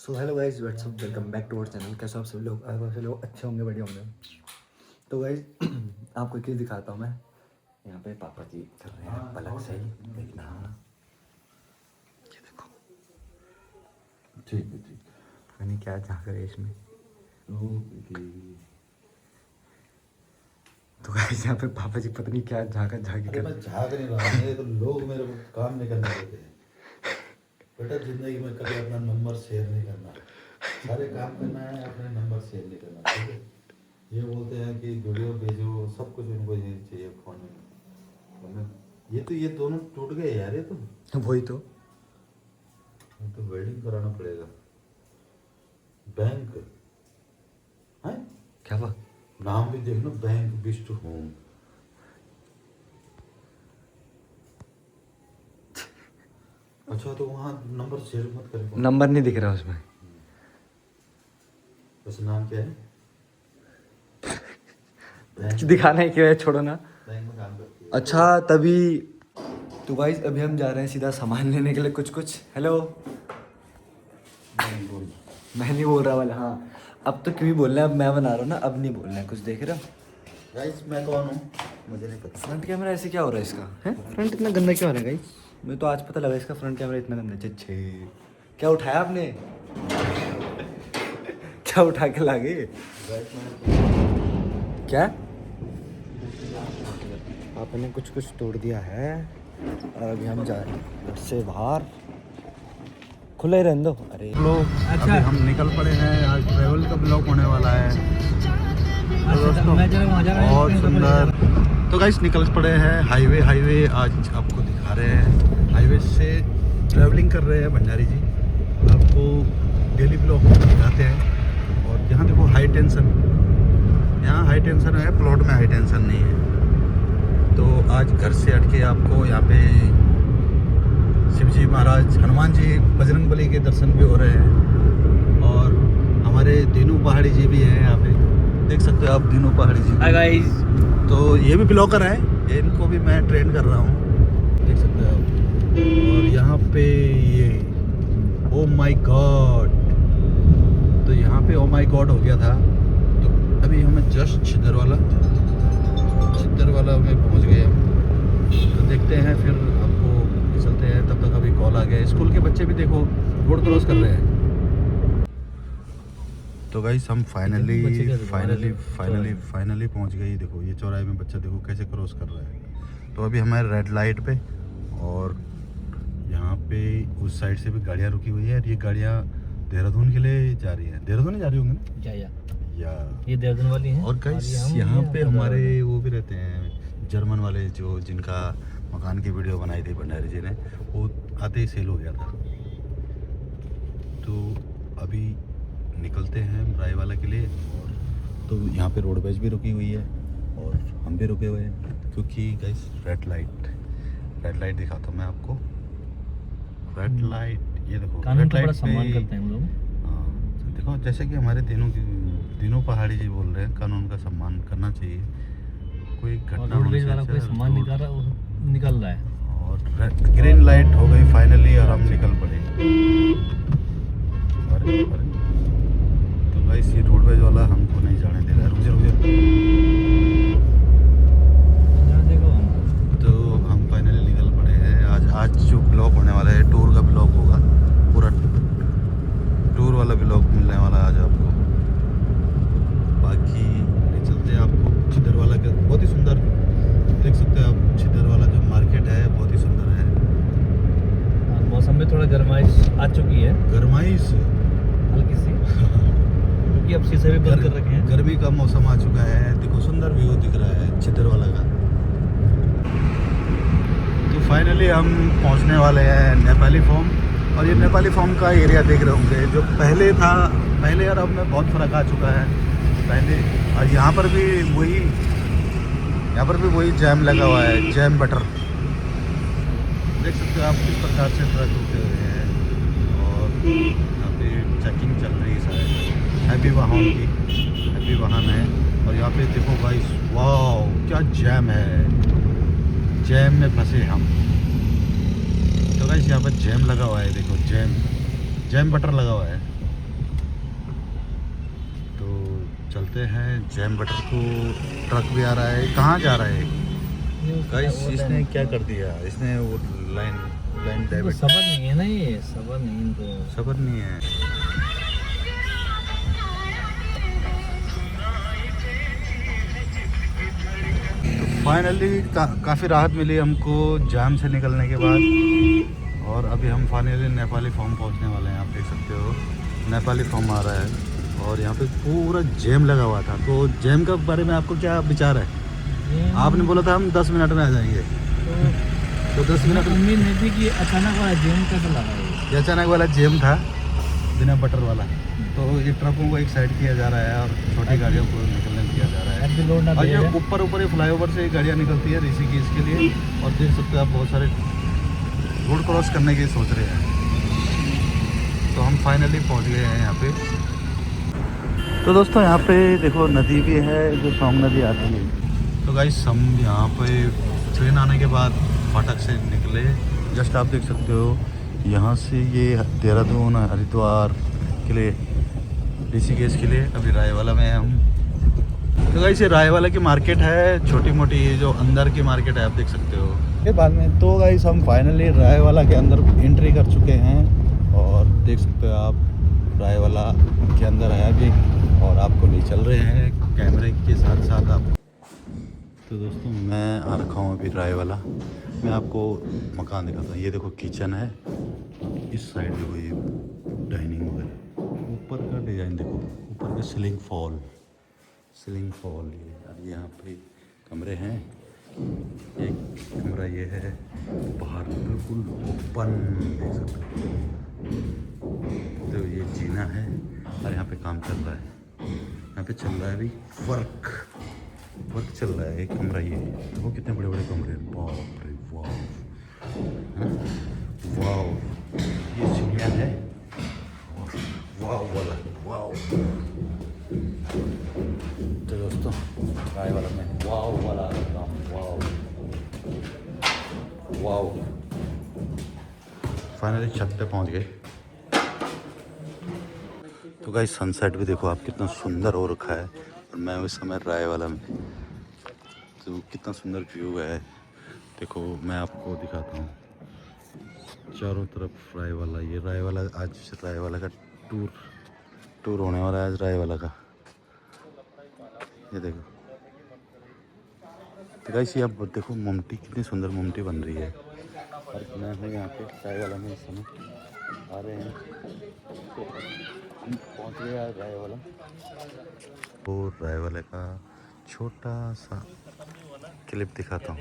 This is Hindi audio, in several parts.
So hello guys, what's up, welcome back to our channel. कैसे आप सब लोग? आप सब लोग अच्छे होंगे, बढ़िया होंगे। तो गाइज आपको एक चीज़ दिखाता हूँ मैं। यहाँ पे पापा जी कर रहे हैं पलक से ही देखना। ये देखो, ठीक है ठीक पता नहीं क्या झाँक रहे हैं इसमें। तो गाइज यहाँ पे पापा जी पता नहीं क्या झाँकी अरे कर। मैं झाग नहीं रहा हूँ, ये तो लोग मेरे को काम नहीं करने देते हैं। बेटा जिंदगी में कभी अपना नंबर शेयर नहीं करना, सारे काम करना है, अपने नंबर शेयर नहीं करना, ठीक है। ये बोलते हैं कि वीडियो भेजो, सब कुछ उनको ये चाहिए फोन में। ये दोनों टूट गए यार, ये वही तो तो वेल्डिंग कराना पड़ेगा। बैंक है, क्या हुआ? नाम भी देख लो, बैंक बिस्ट होम। अच्छा तो वहाँ नंबर शेयर मत करें। नंबर नहीं दिख रहा उसमें। वैसे नाम क्या है? दिखाना है, क्यों है, छोड़ो ना। बैंक में काम करती है। अच्छा तभी तो गाइज अभी हम जा रहे हैं सीधा सामान लेने के लिए कुछ। हेलो, मैं नहीं बोल रहा वाला। हाँ अब तो क्यों बोलना है, अब मैं बना रहा हूँ ना, अब नहीं बोलना है। कुछ देख रहे हो गाइस मैं कौन हूँ मुझे नहीं पता। फ्रंट कैमरा ऐसे क्या हो रहा है इसका? है फ्रंट इतना गंदा क्यों हो रहा है गाइस? मुझे तो आज पता लगा इसका फ्रंट कैमरा इतना गंदा। छे क्या उठाया आपने? क्या उठा के लागे? क्या आपने कुछ तोड़ दिया है और अभी हम जा रहे हैं घर से बाहर। खुला ही रहने दो। अरे लोग अच्छा, अभी हम निकल पड़े हैं। आज ट्रैवल का ब्लॉग होने वाला है तो दोस्तों, बहुत सुंदर। तो गाइस निकल पड़े हैं हाईवे आज आपको दिखा रहे हैं। हाईवे से ट्रैवलिंग कर रहे हैं भंडारी जी, आपको डेली ब्लॉग दिखाते हैं। और यहाँ देखो हाई टेंशन, यहाँ हाई टेंशन है, प्लॉट में हाई टेंशन नहीं है। तो आज घर से हट के आपको यहाँ पे शिवजी महाराज, हनुमान जी, बजरंगबली के दर्शन भी हो रहे हैं। और हमारे दीनू पहाड़ी जी भी हैं यहाँ पे, देख सकते हो आप दीनू पहाड़ी जी। हाय गाइस, तो ये भी ब्लॉगर हैं, इनको भी मैं ट्रेन कर रहा हूँ, देख सकते हो आप। और यहाँ पे ये ओ माय गॉड, तो यहाँ पे ओ माय गॉड हो गया था। तो अभी हमें जस्ट छिदरवाला में पहुँच गए हम। तो देखते हैं फिर आपको चलते हैं, तब तक अभी कॉल आ गया। स्कूल के बच्चे भी देखो रोड क्रॉस कर रहे हैं। तो गाइस हम फाइनली पहुंच गए। देखो ये चौराहे में बच्चा देखो कैसे क्रॉस कर रहा है। तो अभी हमारे रेड लाइट पे, और यहाँ पे उस साइड से भी गाड़ियाँ रुकी हुई है। और ये गाड़ियाँ देहरादून के लिए जा रही है, देहरादून ही जा रही होंगी ना? या ये देहरादून वाली है। और गाइस यहाँ पे हमारे वो भी रहते हैं जर्मन वाले, जो जिनका मकान की वीडियो बनाई थी भंडारी जी ने, वो आते ही सेल हो गया था। तो अभी निकलते हैं रायवाला के लिए। और तो यहाँ पे रोडवेज भी रुकी हुई है और हम भी रुके हुए हैं, क्योंकि गाइस रेड लाइट दिखाता हूँ मैं आपको। रेड लाइट, ये देखो रेड लाइट सम्मान करते हैं हम लोग। हाँ देखो, जैसे कि हमारे तीनों पहाड़ी जी बोल रहे हैं, कानून का सम्मान करना चाहिए। कोई घटना रोडवेज वाला कोई सम्मान निकल रहा है। और ग्रीन लाइट हो गई फाइनली और हम निकल पड़े। अरे तो भाई ये रोडवेज वाला हमको नहीं जाने दे रहा है। रुक जा तो हम फाइनली निकल पड़े हैं। आज जो ब्लॉग होने वाला है, टूर का ब्लॉग होगा, पूरा टूर वाला ब्लॉग मिलने वाला है आज आपको। बाकी ले चलते हैं आपको छिदरवाला का, बहुत ही सुंदर, देख सकते हैं आप छिदरवाला जो मार्केट है बहुत ही सुंदर है। मौसम में थोड़ा गर्माइश आ चुकी है, गर्माइश हल्की सी, क्योंकि अब शीशे भी बंद कर रखे हैं। गर्मी का मौसम आ चुका है। देखो सुंदर व्यू दिख रहा है छिदरवाला का। तो फाइनली हम पहुंचने वाले हैं नेपाली फॉर्म। और ये नेपाली फॉर्म का एरिया देख रहे होंगे, जो पहले और अब में बहुत फ़र्क आ चुका है। पहले और यहाँ पर भी वही जैम लगा हुआ है, जैम बटर, देख सकते हो आप किस प्रकार से ट्रक रुके हुए हैं। और यहाँ पे चेकिंग चल रही है शायद, हैवी वाहन है। और यहाँ पे देखो गाइस, वाओ क्या जैम है, जैम में फंसे हम। तो गाइस यहाँ पर जैम लगा हुआ है, देखो जैम बटर लगा हुआ है। चलते हैं जैम बटर को। ट्रक भी आ रहा है, कहाँ जा रहा है गाइस? इसने क्या कर दिया, इसने वो लाइन डेबिट। सबर नहीं है ना, ये सबर नहीं इनको, सबर नहीं है। फाइनली काफ़ी राहत मिली हमको जाम से निकलने के बाद। और अभी हम फाइनली नेपाली फॉर्म पहुंचने वाले हैं। आप देख सकते हो नेपाली फॉर्म आ रहा है और यहाँ पे पूरा जैम लगा हुआ था। तो जैम के बारे में आपको क्या विचार है? आपने बोला था हम 10 मिनट में आ जाएंगे, तो 10 मिनट उम्मीद नहीं थी कि अचानक वाला जैम कैसे लगा है। ये अचानक वाला जैम था बिना बटर वाला। तो ये ट्रकों को एक साइड किया जा रहा है और छोटी गाड़ियों को निकलने दिया जा रहा है। और ये ऊपर फ्लाईओवर से गाड़ियाँ निकलती है ऋषिकेश के लिए। और देख सकते हो आप बहुत सारे रोड क्रॉस करने की सोच रहे हैं। तो हम फाइनली पहुंच गए हैं यहाँ पे। तो दोस्तों यहाँ पे देखो नदी भी है, जो सोंग नदी आती है। तो गाइस हम यहाँ पे ट्रेन आने के बाद फाटक से निकले। जस्ट आप देख सकते हो यहाँ से ये देहरादून हरिद्वार के लिए, ऋषिकेश के लिए। अभी रायवाला में हैं हम। तो गाइस ये रायवाला की मार्केट है, छोटी मोटी ये जो अंदर की मार्केट है, आप देख सकते हो के बाद में। तो गाइस हम फाइनली रायवाला के अंदर एंट्री कर चुके हैं और देख सकते हो आप रायवाला के अंदर है अभी। और आपको ले चल रहे हैं कैमरे के साथ साथ आप। तो दोस्तों मैं आ रखा हूँ अभी रायवाला। मैं आपको मकान दिखाता हूँ। ये देखो किचन है, इस साइड देखो ये डाइनिंग वगैरह, ऊपर का डिज़ाइन देखो, ऊपर का सीलिंग फॉल ये। और यहाँ पे कमरे हैं। एक कमरा ये है, बाहर बिल्कुल ओपन देख सकते हो। तो ये जीना है और यहाँ पे काम चल रहा है। यहाँ पे चल रहा है अभी वर्क चल रहा है। एक कमरा ये देखो, कितने बड़े बड़े कमरे हैं। बाप रे वाव, ये चिड़िया है। वाव। तो दोस्तों रायवाला में वाव वाला काम, वाव। फाइनली छत पे पहुंच गए। तो गाइस सनसेट भी देखो आप कितना सुंदर हो रखा है। और मैं उस समय रायवाला में, तो कितना सुंदर व्यू है। देखो मैं आपको दिखाता हूँ चारों तरफ रायवाला। ये रायवाला, आज रायवाला का टूर होने वाला है आज रायवाला का। ये देखो तो गाइस ये आप देखो मोमटी, कितनी सुंदर मोमटी बन रही है। और मैं हूँ यहाँ पे रायवाला में, इस समय आ रहे हैं। तो हम पहुँच गए आज रायवाला। तो रायवाला का छोटा सा क्लिप दिखाता हूँ।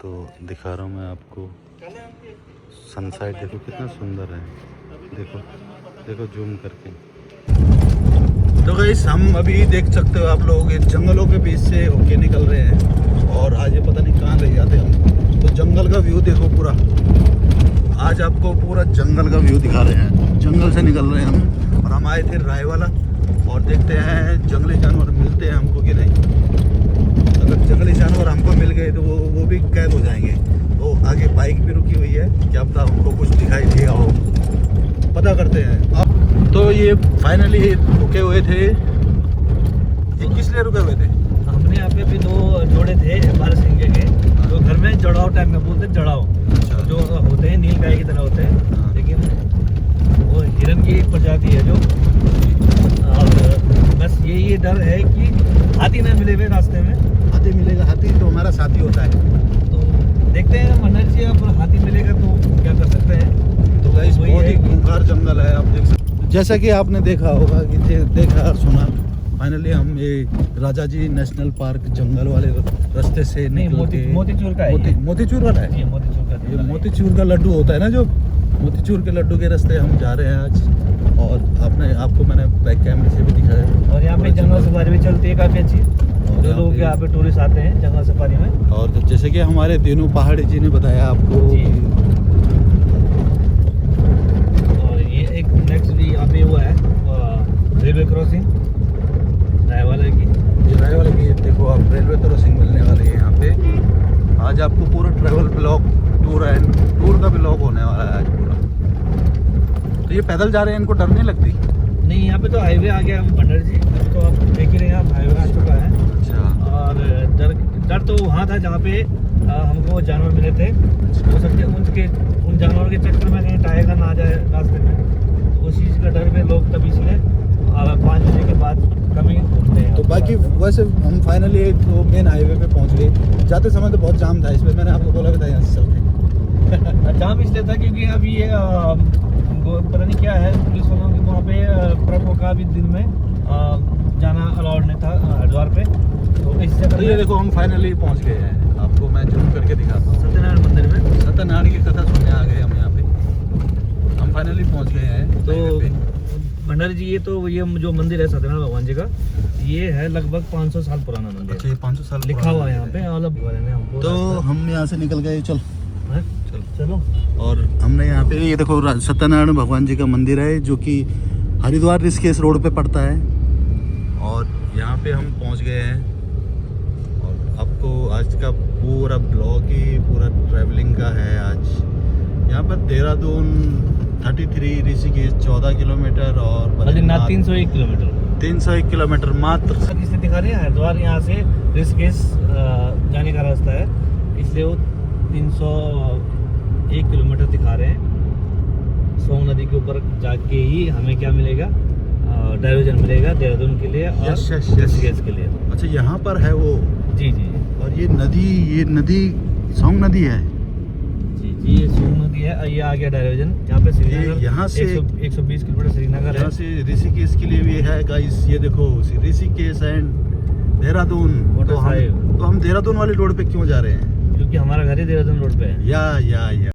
तो दिखा रहा हूँ मैं आपको। सनसेट देखो कितना सुंदर है। देखो जूम करके। तो गाइस हम अभी देख सकते हो आप लोग, ये जंगलों के बीच से होके निकल रहे हैं। और आज ये पता नहीं कहाँ ले जाते हम। तो जंगल का व्यू देखो पूरा। आज आपको पूरा जंगल का व्यू दिखा रहे हैं। जंगल से निकल रहे हैं हम और हम आए थे रायवाला। और देखते हैं जंगली जानवर मिलते हैं हमको कि नहीं। अगर जंगली जानवर हमको मिल गए तो वो भी कैद हो जाएंगे। तो आगे बाइक भी रुकी हुई है, क्या पता हमको कुछ दिखाई दिया हो, पता करते हैं अब। तो ये फाइनली रुके हुए थे। ये किस लिए रुके हुए थे? हमने यहाँ पे भी 2 जोड़े थे हमारे सिंगे के, तो घर में जड़ाव टाइप में बोलते, जड़ाव जो होते हैं नील गाय की तरह होते हैं, लेकिन वो हिरन की एक प्रजाति है जो। और बस ये डर है कि हाथी ना मिले हुए रास्ते में। हाथी मिलेगा, हाथी तो हमारा साथी होता है। तो देखते हैं मनर जी, अब हाथी मिलेगा तो क्या कर सकते हैं। तो गाइस बहुत ही खूंखार जंगल है, आप देख सकते हैं। जैसा कि आपने देखा होगा कि देखा और सुना, फाइनली हम ये राजा जी नेशनल पार्क जंगल वाले रास्ते से मोतीचूर का है। मोतीचूर वाला है। ये मोतीचूर का लड्डू होता है ना, जो मोतीचूर के लड्डू के रास्ते हम जा रहे हैं आज। और आपको मैंने बैक कैमरे से भी दिखाया। और यहाँ पे जंगल सफारी भी चलती है काफ़ी अच्छी। जो लोग यहाँ पे टूरिस्ट आते हैं जंगल सफारी में। और तो जैसे कि हमारे दिनू पहाड़ी जी ने बताया आपको। और ये एक नेक्स्ट भी यहाँ पे हुआ है रेलवे क्रॉसिंग रायवाला की। ये रायवाला की देखो आप रेलवे क्रॉसिंग मिलने वाली है यहाँ पे। आज आपको पूरा ट्रैवल ब्लॉग टूर का ब्लॉग होने वाला है आज पूरा। तो ये पैदल जा रहे हैं, इनको डर नहीं लगती? नहीं, यहाँ पे तो हाईवे आ गया भंडारी जी। अभी तो आप देख ही रहे हैं, आप हाईवे आ चुका है। अच्छा। और डर तो वहाँ था जहाँ पे हमको जानवर मिले थे। हो सकते उन जानवरों के चक्कर में कहीं टायर का ना आ जाए रास्ते में, तो उस चीज़ का डर में लोग तब इसलिए 5 बजे के बाद कमी उठते हैं। तो बाकी वैसे हम फाइनली तो मेन हाईवे पे पहुंच गए। जाते समय तो बहुत जाम था, इसमें मैंने आपको बोला भी था यहाँ से चल के। जाम इसलिए था क्योंकि अभी ये पता नहीं क्या है, पुलिस वालों के वहाँ पे ट्रकों का भी दिन में जाना अलाउड नहीं था हरिद्वार पे। तो इस जगह ये देखो हम फाइनली पहुंच गए हैं, आपको मैं जूम करके दिखाता हूँ। सत्यनारायण मंदिर में, सत्यनारायण की कथा सुनने आ गए हम यहाँ पे। हम फाइनली पहुंच गए हैं तो हाईवे पे। भंडारी जी ये जो मंदिर है सत्यनारायण भगवान जी का, ये है लगभग 500 साल पुराना मंदिर। अच्छा, ये 500 साल लिखा हुआ है यहाँ पे, और हमको तो हम यहाँ से निकल गए। चल चलो। और हमने यहाँ पे ये देखो सत्यनारायण भगवान जी का मंदिर है, जो कि हरिद्वार ऋषिकेश रोड पे पड़ता है। और यहाँ पे हम पहुँच गए हैं, और आपको आज का पूरा ब्लॉग ही पूरा ट्रैवलिंग का है। आज यहाँ पर देहरादून 33, ऋषिकेश 14 किलोमीटर और बद्रीनाथ 301 किलोमीटर। 301 किलोमीटर मात्र। इसलिए दिखा रहे हैं हरिद्वार यहाँ से ऋषिकेश जाने का रास्ता है, इसलिए वो 301 किलोमीटर दिखा रहे हैं। सोम नदी के ऊपर जाके ही हमें क्या मिलेगा, डाइवर्जन मिलेगा देहरादून के लिए और यस। ऋषिकेश के लिए। अच्छा, यहाँ पर है वो। जी। और ये नदी सोंग नदी है। जी, ये सोम नदी है। ये आ गया डाइवर्जन यहाँ पे श्रीनगर। यहाँ से 120 किलोमीटर श्रीनगर है। यहाँ से ऋषिकेश के लिए भी है गाइस। ये देखो ऋषिकेश एंड देहरादून। तो हम देहरादून वाली रोड पे क्यों जा रहे हैं? क्योंकि हमारा घर ही देहरादून रोड पे है। या